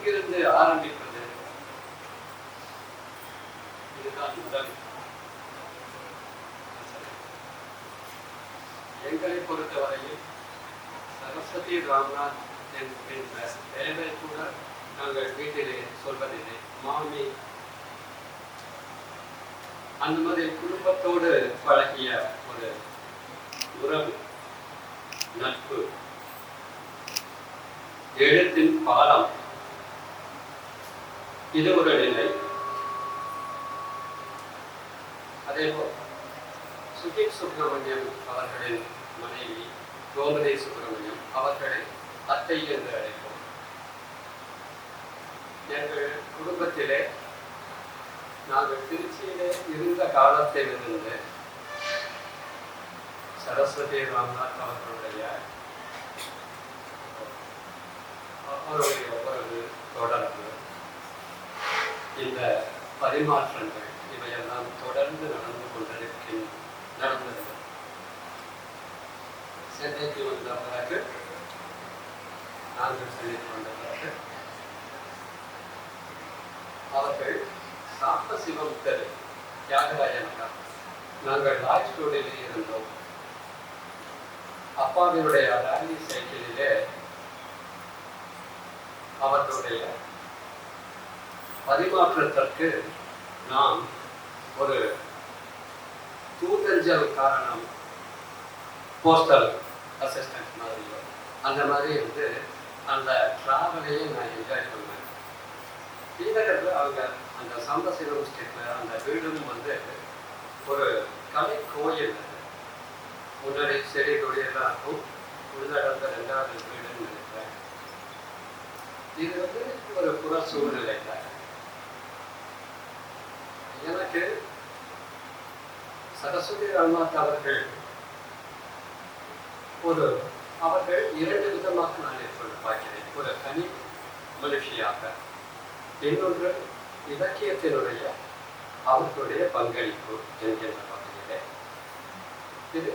எங்கிருந்து ஆரம்பிப்பது? இதுதான் முதல். எங்களை பொறுத்தவரையில் சரஸ்வதி ராம்நாத் என்ற பெயரை கூட நாங்கள் வீட்டிலே சொல்வதில்லை. மாமி அந்த மாதிரி குடும்பத்தோடு பழகிய ஒரு உறவு, நட்பு, எழுத்தின் பாலம், இது ஒரு நிலை. அதேபோல் சுகீப் சுப்பிரமணியம் அவர்களின் மனைவி கோமதி சுப்பிரமணியம் அவர்களை அத்தை என்று அழைப்போம். எங்கள் குடும்பத்திலே நாங்கள் திருச்சியிலே இருந்த காலத்திலிருந்து சரஸ்வதி ராம்நாத் அவர்களுடைய உறவு, தொடர்பு, இந்த பரிமாற்றங்கள் இவையெல்லாம் தொடர்ந்து நடந்தது. சென்னைக்கு வந்த பிறகு, நாங்கள் சென்னைக்கு வந்த பிறகு அவர்கள் சாம்பசிவம் தெரு, தியாகராயனகா, நாங்கள் லாட்ஜ் ரோடிலே இருந்தோம். அப்பாவினுடைய ராலி சைக்கிளிலே அவர்களுடைய பரிமாற்றத்திற்கு நாம் ஒரு தூதஞ்சல் காரணம், போஸ்டல் அசிஸ்டன்ட் மாதிரியோ அந்த மாதிரி இருந்து அந்த டிராவலையே நான் என்ஜாய் பண்ணுவேன். ஸ்ரீநகரில் அவங்க அந்த சாம்பசிவம் ஸ்ட்ரீட்டில் அந்த வீடும் ஒரு கலை கோயில். முன்னாடி செடி கொடியெல்லாம் இருக்கும். உள்ளடந்த 2வது வீடுன்னு நினைக்கிறேன். இது ஒரு புற சூழ்நிலை தான். எனக்கு சரஸ்வதி ராம்நாத் அவர்கள் அவர்கள் 2 விதமாக நான் பார்க்கிறேன். ஒரு தனி மனுஷியாக, இன்னொன்று இலக்கியத்தினுடைய அவர்களுடைய பங்களிப்பு என்கின்ற பகுதியிலே. இது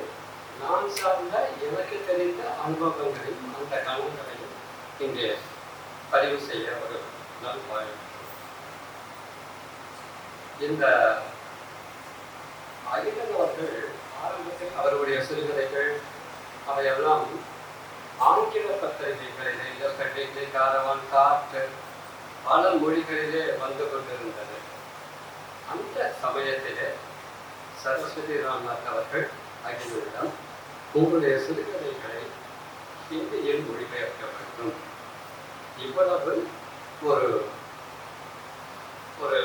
நான் சார்ந்த எனக்கு தெரிந்த அனுபவங்களையும் அந்த கணங்களையும் இங்கே பதிவு செய்ய ஒரு நல் வாய்ப்பு. இந்த அகிலன் அவர்கள் ஆரம்பத்தில் அவருடைய சிறுகதைகள் அவையெல்லாம் ஆங்கில பத்திரிகைகளிலே, இலக்கட்டிலே, காரவான், காற்று, பல மொழிகளிலே வந்து கொண்டிருந்தது. அந்த சமயத்திலே சரஸ்வதி ராம்நாத் அவர்கள் அகிலனிடம் உங்களுடைய சிறுகதைகளை ஹிந்தியில் மொழிபெயர்க்க வேண்டும், இவ்வளவு ஒரு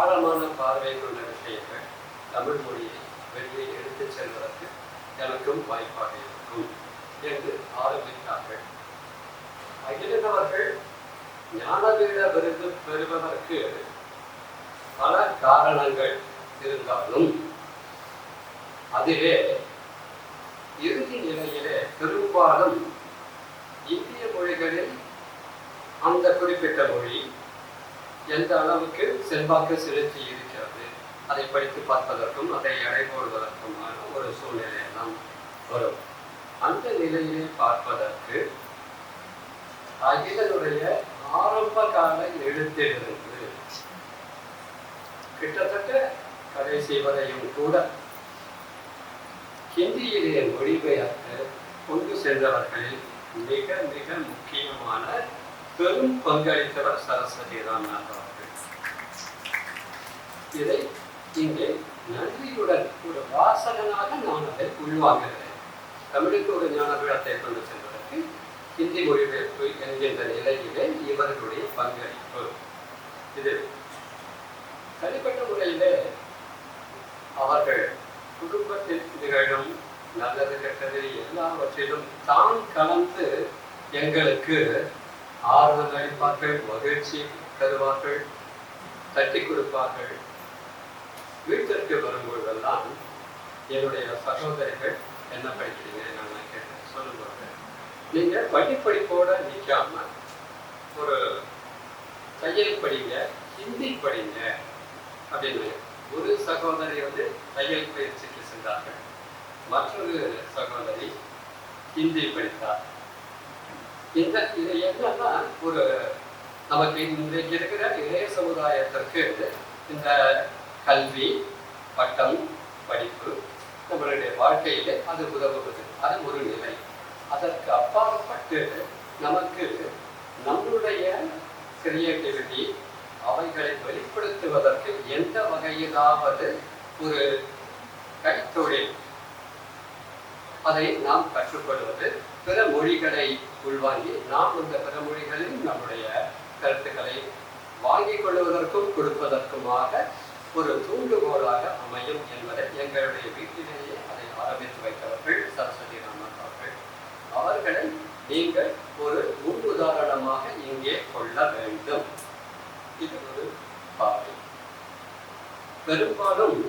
ஆழமான பார்வை கொண்ட விஷயங்கள் தமிழ் மொழியை வெளியே எடுத்துச் செல்வதற்கு எனக்கும் வாய்ப்பாக இருக்கும் என்று ஆரம்பித்தார்கள். அகிலன் அவர்கள் ஞானபீட விருது பெறுவதற்கு பல காரணங்கள் இருந்தாலும் அதிலே இறுதி நிலையிலே பெரும்பாலும் இந்திய மொழிகளில் அந்த குறிப்பிட்ட மொழி எந்த அளவுக்கு செல்வாக்கு செலுத்தி இருக்கிறது, அதை படித்து பார்ப்பதற்கும் அதை எடைபோடுவதற்குமான ஒரு சூழ்நிலையெல்லாம் வரும். அந்த நிலையிலே பார்ப்பதற்கு அகிலனுடைய ஆரம்ப கால எழுத்திலிருந்து கிட்டத்தட்ட கடைசி வரையும் கூட ஹிந்தியிலே மொழிபெயர்த்து கொண்டு சென்றவர்களில் மிக மிக முக்கியமான பெரும் பங்களித்தவர் சரஸ்வதி ராம்நாத் அவர்கள். இதை இங்கே நன்றியுடன் ஒரு வாசகனாக நான் அதை உள்வாங்குகிறேன். தமிழுக்கு ஒரு ஞானபீடத்தை கொண்டு செல்வதற்கு ஹிந்தி மொழிபெயர்ப்பு என்கின்ற நிலையிலே இவர்களுடைய பங்களிப்பு. இது தனிப்பட்ட முறையிலே அவர்கள் குடும்பத்தில் நிகழும் நல்லது கெட்டது எல்லாவற்றிலும் தான் கலந்து எங்களுக்கு ஆறுதல் அளிப்பார்கள், மகிழ்ச்சி தருவார்கள், தட்டி கொடுப்பார்கள். வீட்டிற்கு வரும்பொழுதெல்லாம் என்னுடைய சகோதரிகள் என்ன படிக்கிறீங்க நான் கேட்டேன். சொல்லும்போது நீங்கள் படிப்போட நிற்காம ஒரு தையல் படிங்க, ஹிந்தி படிங்க அப்படின்னு. ஒரு சகோதரி தையல் பயிற்சிக்கு சென்றார்கள், மற்றொரு சகோதரி ஹிந்தி படித்தார். இது என்னன்னா ஒரு நமக்கு இன்றைக்கு இருக்கிற இளைய சமுதாயத்திற்கு இந்த கல்வி, பட்டம், படிப்பு நம்மளுடைய வாழ்க்கையிலே அது உதவுவது, அது ஒரு நிலை. அதற்கு அப்பாற்பட்டு நமக்கு நம்முடைய கிரியேட்டிவிட்டி அவைகளை வெளிப்படுத்துவதற்கு எந்த வகையிலாவது ஒரு கைத்தொழில் அதை நாம் கற்றுக்கொள்வது, பிற மொழிகளை உள்வாங்கி நாம் இந்த பிற மொழிகளில் நம்முடைய கருத்துக்களை வாங்கிக் கொள்வதற்கும் கொடுப்பதற்குமாக ஒரு தூண்டுகோலாக அமையும் என்பதை எங்களுடைய வீட்டிலேயே அதை ஆரம்பித்து வைத்தவர்கள் சரஸ்வதி ராமன் அவர்கள். அவர்களை நீங்கள் ஒரு முன் உதாரணமாக இங்கே கொள்ள வேண்டும். இது ஒரு பாதை. பெரும்பாலும்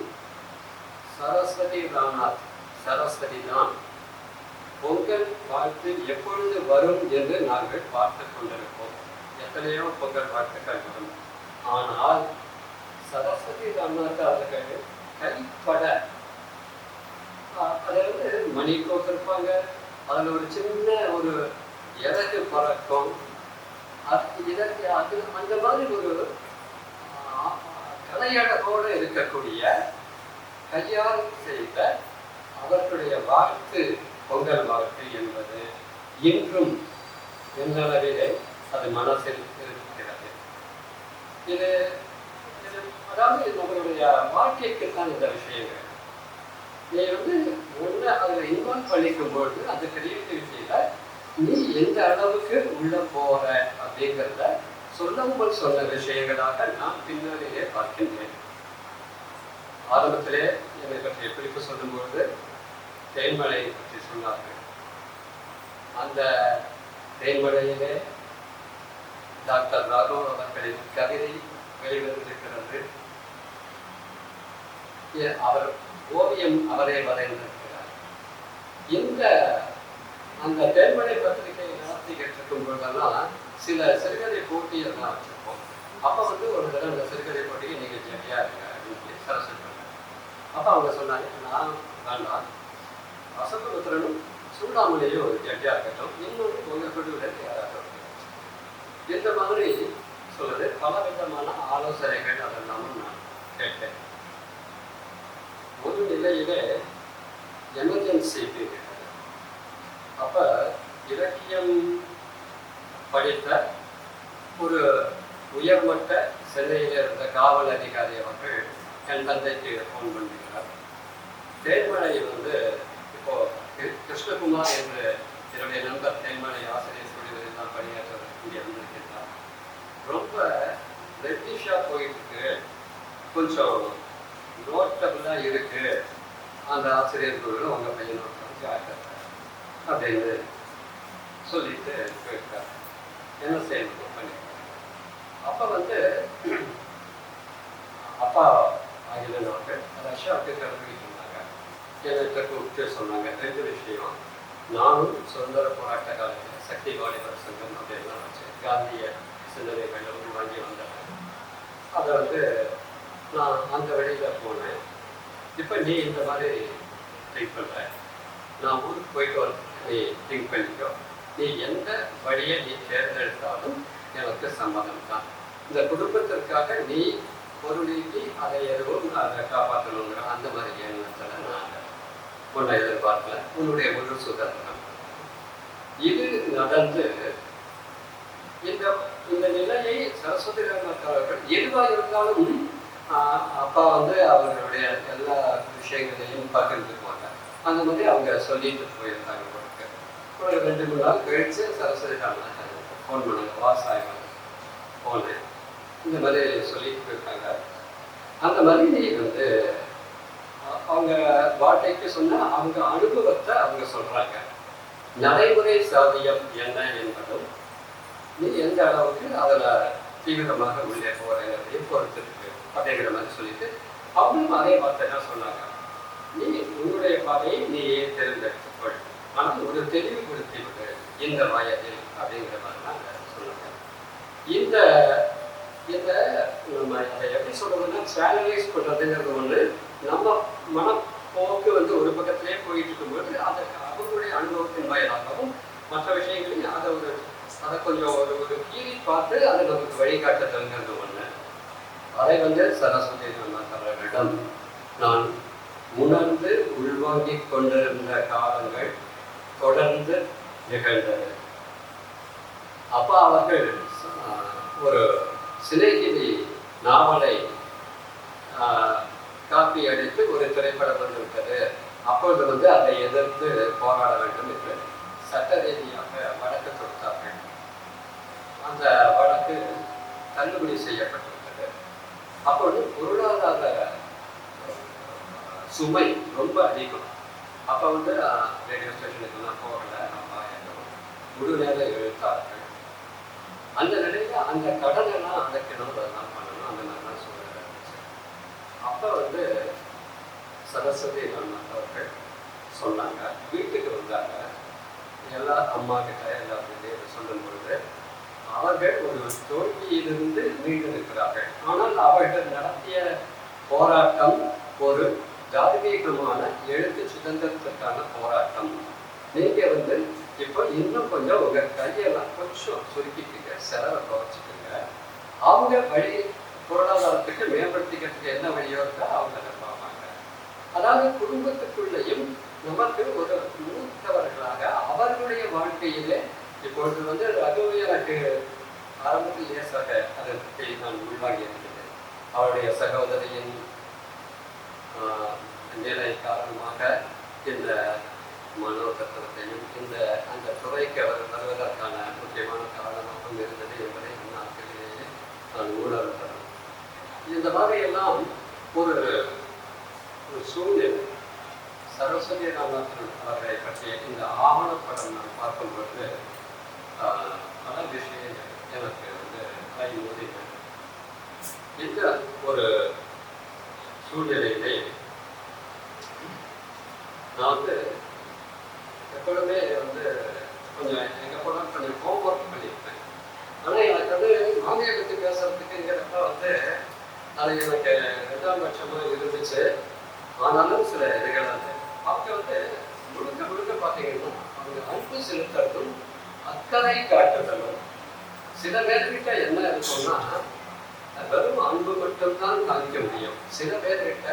சரஸ்வதி ராம்நாத், சரஸ்வதி தான் பொங்கல் வாழ்த்து எப்பொழுது வரும் என்று நாங்கள் பார்த்து கொண்டிருப்போம். எத்தனையோ பொங்கல் வாழ்த்துக்கள் வரும். ஆனால் சரஸ்வதி ராம்நாத் அவர்கள் கைப்பட அதை மணி கோத்திருப்பாங்க, அதில் ஒரு சின்ன ஒரு இறகு பறக்கும், இதற்கு அது அந்த மாதிரி ஒரு கலையழகோடு இருக்கக்கூடிய கையால் செய்த அவர்களுடைய வாழ்த்து, பொங்கல் வாழ்த்து என்பது இன்றும் என்னளவிலே அது மனசில் இருக்கிறது. இது அதாவது நம்மளுடைய வாழ்க்கைக்கு தான் இந்த விஷயங்கள். நீ ஒன்று அதில் இன்வால்வ் பண்ணிக்கும்போது அந்த கிரியேட்டிவிட்டியில நீ எந்த அளவுக்கு உள்ள போற அப்படிங்கிறத சொல்லாமல் சொன்ன விஷயங்களாக நான் பின்னாடியே பார்க்கின்றேன். ஆரம்பத்திலே என்னை பற்றிய குறிப்பு சொல்லும்போது தேன்மலையை பற்றி சொன்னார்கள். அந்த தேன்மலையிலே டாக்டர் ராகவ் அவர்களின் கவிதை வெளிவந்திருக்கிறது. அவர் ஓவியம் அவரே வரைந்திருக்கிறார். இந்த அந்த தேன்மலை பத்திரிகை நடத்திக்கிட்டு இருக்கும் போதெல்லாம் சில சிறுகதை போட்டியெல்லாம் வச்சிருப்போம். அப்போ ஒரு தடவை அந்த சிறுகதை போட்டியை நீங்கள் ஜெட்டியா இருங்க அப்படின்னு சரஸ்வதி. அப்போ அவங்க சொன்னாங்க, நான் வேண்டாம், வசந்தபுத்திரனும் சூடாமலையும் ஒரு ஜெட்டியா இருக்கட்டும், இன்னொன்று உங்கள் குழுவிற்கு யாராக இந்த மாதிரி சொல்றது. பல விதமான ஆலோசனைகள் அதெல்லாமும் நான் கேட்டேன். ஒரு நிலையிலே எமர்ஜென்சி பீரியட். அப்ப இலக்கியம் படித்த ஒரு உயர்மட்ட சென்னையில் இருந்த காவல் அதிகாரி அவர்கள் என் தந்தைக்கு ஃபோன் பண்ணுகிறார். தேன்மலை இப்போ கிருஷ்ணகுமார் என்று என்னுடைய நண்பர் தேன்மலை ஆசிரியர் குழுவில் தான் பணியாற்ற இங்கே வந்திருக்கிறார். ரொம்ப ரெட்டிஷா போயிட்டு கொஞ்சம் நோட்டபுளா இருக்கு அந்த ஆசிரியர் குழுவில் உங்க பையனோட அப்படின்னு சொல்லிட்டு போயிருக்காரு. என்ன செய்யணும் பண்ணி அப்ப அப்பா ஆகியவர்கள் ரஷ்யாவுக்கு கிளம்பிட்டு இருந்தாங்க. என்கிட்ட கூப்பிட்டு சொன்னாங்க ரெண்டு விஷயம். நானும் சுதந்திர போராட்ட காலத்தில் சக்தி வாலிபர் சங்கம் அப்படின்லாம் வச்சு காந்திய சிந்தனைகள் வாங்கி வந்தேன். அதை நான் அந்த வழியில போனேன். இப்போ நீ இந்த மாதிரி திங்க் பண்ற, நான் ஊருக்கு போயிட்டு வர நீ திங்க் பண்ணிக்கோ, நீ எந்த வழியை நீ தேர்ந்தெடுத்தாலும் எனக்கு சம்மதம் தான். இந்த குடும்பத்திற்காக நீ பொருளீட்டி அதை எதுவும் அதை காப்பாற்றணுங்கிற அந்த மாதிரி எண்ணத்தில் நான் உன்னை எதிர்பார்க்கல, உன்னுடைய முழு சுதந்திரம். இது நடந்து இந்த இந்த நிலையை சரஸ்வதி ராமநாத் அவர்கள் எதுவாக இருந்தாலும் அப்பா அவர்களுடைய எல்லா விஷயங்களையும் பகிர்ந்துக்குவாங்க. அந்த மாதிரி அவங்க சொல்லிட்டு போயிருந்தாங்க. ஒரு 2-3 நாள் கழிச்சு சரஸ்வதி ராமநாத் ஃபோன் பண்ணாங்க. விவசாயம் போனேன், இந்த மாதிரி சொல்லிட்டு போயிருக்காங்க. அந்த மாதிரி நீ அவங்க வாழ்க்கைக்கு சொன்ன அவங்க அனுபவத்தை அவங்க சொல்றாங்க. நடைமுறை சாதியம் என்ன என்பதும் நீ எந்த அளவுக்கு அதில் தீவிரமாக உள்ளே போறதையும் பொறுத்திருக்கு அப்படிங்கிற மாதிரி சொல்லிட்டு அவங்களும் அதே வார்த்தை தான் சொன்னாங்க. நீ உன்னுடைய பாதையை நீயே தேர்ந்தெடுத்துக்கொள், ஆனால் ஒரு தெளிவு கொடுத்து விடு இந்த வயதில் அப்படிங்கிற மாதிரிலாம் சொன்னாங்க. இந்த இதை நம்ம அதை எப்படி சொல்றதுன்னா சேனலைஸ் பண்ணுறதுங்கிறது ஒன்று. நம்ம மனப்போக்கு ஒரு பக்கத்திலே போயிட்டு இருக்கும்போது அதற்கு அவங்களுடைய அனுபவத்தின் வாயிலாகவும் மற்ற விஷயங்களையும் அதை ஒரு அதை கொஞ்சம் ஒரு ஒரு கீறி பார்த்து அதை நமக்கு வழிகாட்டுதல்ங்கிறது ஒன்று. அதை சரஸ்வதி அவர்களிடம் நான் உணர்ந்து உள்வாங்கிக் கொண்டிருந்த காலங்கள் தொடர்ந்து நிகழ்ந்தது. அப்பா அவர்கள் ஒரு சிநேகிதி நாவலை காப்பி அடித்து ஒரு திரைப்படம் வந்துவிட்டது. அப்பொழுது அதை எதிர்த்து போராட வேண்டும் என்று சட்ட ரீதியாக வழக்கு தொடுத்தார்கள். அந்த வழக்கு தள்ளுபடி செய்யப்பட்டுவிட்டது. அப்பொழுது பொருளாதார சுமை ரொம்ப அதிகம். அப்போ ரேடியோ ஸ்டேஷனுக்கெல்லாம் போகல, அப்பா முழு நேர எழுத்தார்கள். அந்த நிலையில அந்த கடனெல்லாம் அடைக்கணும், அதெல்லாம் பண்ணணும், அந்த மாதிரிலாம் சூழ்நிலை இருந்துச்சு. அப்போ சரஸ்வதி அவர்கள் சொன்னாங்க, வீட்டுக்கு வந்தாங்க. எல்லாம் அம்மா கிட்ட எல்லாத்தையும் சொல்லும் பொழுது அவர்கள் ஒரு தோல்வியிலிருந்து மீண்டு இருக்கிறார்கள். ஆனால் அவர்கள் நடத்திய போராட்டம் ஒரு ஜாதிகமான எழுத்து சுதந்திரத்திற்கான போராட்டம். நீங்க இப்போ இன்னும் கொஞ்சம் உங்க கையெல்லாம் கொஞ்சம் சுருக்கிக்கங்க, செலவை குறைச்சிக்கங்க. அவங்க வழி பொருளாதாரத்துக்கு மேம்படுத்திக்கிறதுக்கு என்ன வழியோ இருக்கா அவங்க அதை பார்ப்பாங்க. அதாவது குடும்பத்துக்குள்ளேயும் நமக்கு ஒரு மூத்தவர்களாக அவர்களுடைய வாழ்க்கையிலே இப்பொழுது ரகு எனக்கு ஆரம்பத்தில் லேசாக அதை பற்றி நான் உள்வாங்கி இருந்தது. அவருடைய சகோதரியின் நிலை காரணமாக இந்த மனோ தத்துவத்தையும் அந்த துறைக்கு அவர் வருவதற்கான முக்கியமான காரணமாகவும் இருந்தது என்பதை நாட்களிலேயே நான் உணர்ந்தேன். இந்த மாதிரியெல்லாம் ஒரு சூழ்நிலை சரஸ்வதி ராமநாதன் அவர்களை பற்றிய இந்த ஆவணப்படம் நான் பார்க்கும்போது பல விஷயங்கள் எனக்கு கை ஓதினேன். இந்த ஒரு சூழ்நிலையிலே நான் எப்பொழுதுமே கொஞ்சம் எங்கள் கூட கொஞ்சம் ஹோம்ஒர்க் பண்ணியிருப்பேன். ஆனால் எனக்கு மாமியை பற்றி பேசுறதுக்குங்கிறப்ப அது எனக்கு 2ஆம் பட்சமாக இருந்துச்சு. ஆனாலும் சில இதுகள் அவங்க முழுக்க முழுக்க பார்த்தீங்கன்னா அவங்க அன்பு செலுத்துறதும் அக்கறை காட்டுதலும். சில பேர்கிட்ட என்ன இருக்கும்னா வெறும் அன்பு மட்டும்தான் காமிக்க முடியும். சில பேர்கிட்ட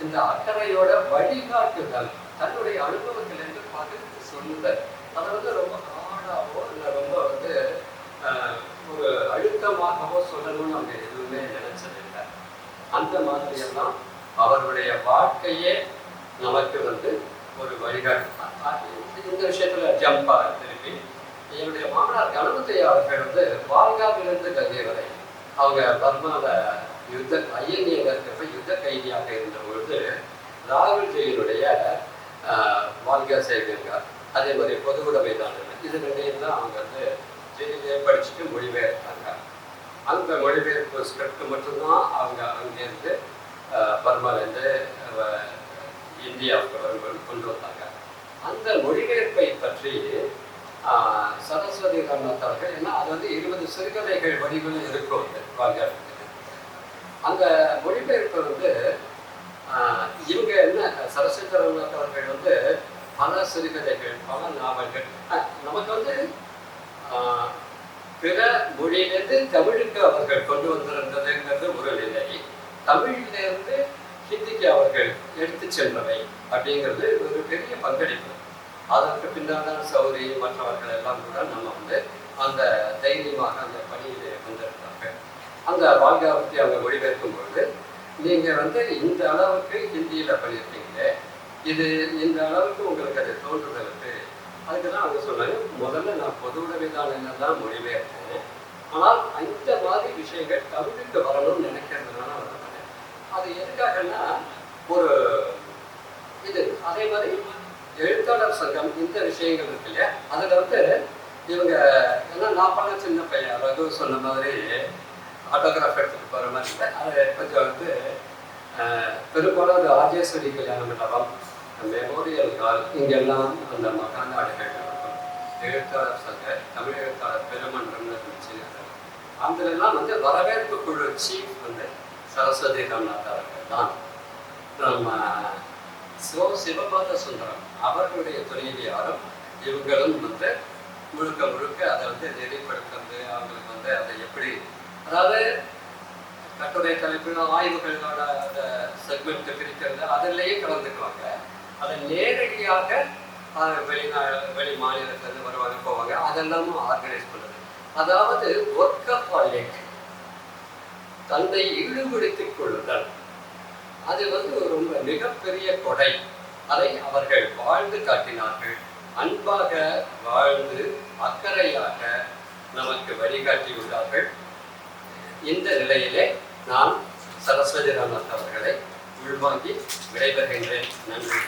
இந்த அக்கறையோட வழிகாட்டுதல், தன்னுடைய அனுபவத்திலிருந்து பகிர்ந்து சொல்லுதல், அதை ரொம்ப ஆடாவோ இல்லை ரொம்ப ஒரு அழுத்தமாகவோ சொல்லணும்னு அவங்க எதுவுமே நினைச்சதில்லை. அந்த மாதிரியெல்லாம் அவர்களுடைய வாழ்க்கையே நமக்கு ஒரு வழிகாட்டு. இந்த விஷயத்துல ஜம்பா திருப்பி என்னுடைய மாமனார் கணபதி அவர்கள் வால்காவிலிருந்து கங்கை வரை அவங்க பர்மால ஐஎன்ஏல இருக்கிறப்ப யுத்த கைதியாக இருந்த பொழுது ராகுல் ஜெயினுடைய வாழ்க்கை செய்திருக்கார். அதே மாதிரி பொதுவுடைமை தான் இது ரெண்டையும் தான் அவங்க ஜெயிலே படிச்சுட்டு மொழிபெயர்த்தாங்க. அந்த மொழிபெயர்ப்பு ஸ்கிரிப்ட் மட்டும்தான் அவங்க அங்கேருந்து பர்மாலேருந்து இந்தியாவுக்கு கொண்டு வந்தாங்க. அந்த மொழிபெயர்ப்பை பற்றி சரஸ்வதி ராமநாத் அவர்கள், ஏன்னா அது 20 சிறுகதைகள் வடிவில் இருக்கும் வாழ்க்கை. அந்த மொழிபெயர்ப்பு இவங்க என்ன சரஸ்வதி ராமநாத் அவர்கள் பல சிறுகதைகள், பல நாவல்கள் நமக்கு பிற மொழியிலிருந்து தமிழுக்கு அவர்கள் கொண்டு வந்திருந்ததுங்கிறது ஒரு நிலை. தமிழிலிருந்து ஹிந்திக்கு அவர்கள் எடுத்து சென்றவை அப்படிங்கிறது ஒரு பெரிய பங்களிப்பு. அதற்கு பின்னால் சௌரி மற்றவர்கள் எல்லாம் கூட நம்ம அந்த தைரியமாக அந்த பணியிலே வந்திருக்காங்க. அந்த வாழ்க்கையை பற்றி அவங்க மொழிபெயர்க்கும் பொழுது நீங்கள் இந்த அளவுக்கு ஹிந்தியில் பண்ணியிருக்கீங்களே, இது இந்த அளவுக்கு உங்களுக்கு அது தோன்றுதலுக்கு அதுக்கு தான் அவங்க சொன்னாங்க, முதல்ல நான் பொதுவுடைமைதான தான் மொழிபெயர்த்தேன், ஆனால் இந்த மாதிரி விஷயங்கள் தமிழுக்கு வரணும்னு நினைக்கிறதுனால பண்ணேன். அது எதுக்காகன்னா ஒரு இது அதே மாதிரி எழுத்தாளர் சங்கம் இந்த விஷயங்கள் இருக்கு இல்லையா, அதில் இவங்க ஏன்னா நான் பண்ண சின்ன பையன் ரகு சொன்ன மாதிரி ஆட்டோகிராஃப் எடுத்துகிட்டு போகிற மாதிரி இல்லை. அது கொஞ்சம் பெரும்பாலும் அது ராஜேஸ்வரி கல்யாண மண்டபம், மெமோரியல் ஹால், இங்கெல்லாம் அந்த மகாநாடுகள் நடக்கும். எழுத்தாளர் சங்க தமிழ் எழுத்தாளர் பெருமன்றம்னு இருந்துச்சு. அதுலெல்லாம் வரவேற்பு குழு சீஃப் சரஸ்வதி ராமநாத் அவர்கள் தான். நம்ம சிவபாத சுந்தரம் அவர்களுடைய துணைவியாரும் இவங்களும் முழுக்க முழுக்க அதை வந்து நெறிப்படுத்துறது, அவங்களுக்கு வந்து அதை எப்படி, அதாவது கட்டுரை தலைப்பு ஆய்வுகளோட அந்த செக்மெண்ட் பிரிக்கிறது அதிலேயே கலந்துக்குவாங்க. அதை நேரடியாக வெளி மாநிலத்திலேருந்து வருவாங்க போவாங்க, அதெல்லாமும் ஆர்கனைஸ் பண்ணுறது. அதாவது ஒர்க்கஹாலிக், தன்னை ஈடுபடுத்திக் கொள்ளுதல், அது வந்து ரொம்ப மிகப்பெரிய கொடை. அதை அவர்கள் வாழ்ந்து காட்டினார்கள். அன்பாக வாழ்ந்து அக்கறையாக நமக்கு வழிகாட்டியுள்ளார்கள். இந்த நிலையிலே நான் சரஸ்வதி ராமநாத் அவர்களை உள்வாங்கி விடைபெறுகின்றேன். நன்றி.